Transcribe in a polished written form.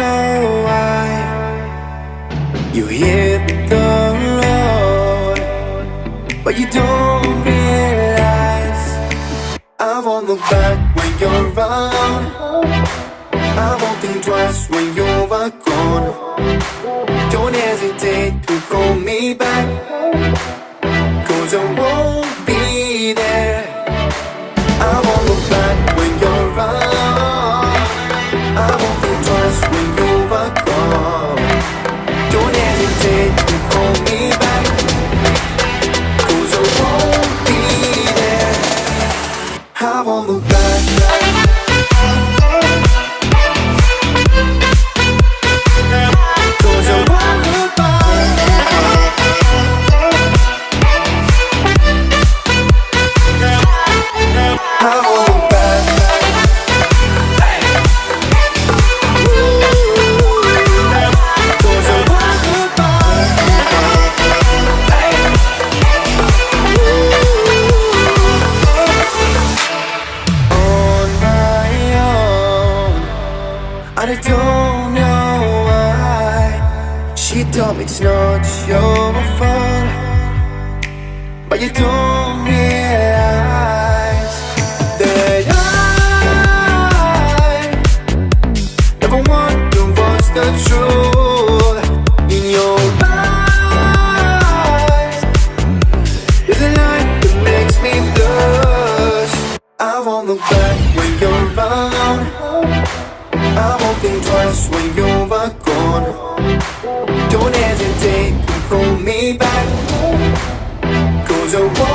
know why you hit the road, but you don't realize I won't look back when you're around. I won't think twice when you're gone. Don't hesitate to call me back, 'cause I won't be there. I won't look back when you're around. I won't think twice when you're gone. Don't hesitate to call me back, 'cause I won't be there. I won't look back. I don't know why she told me it's not your fault, but you don't realize that I never wonder what's the truth. In your eyes there's a light that makes me blush. I won't look back when you're around. I won't think twice when you're gone. Don't hesitate to call me back, 'cause I won't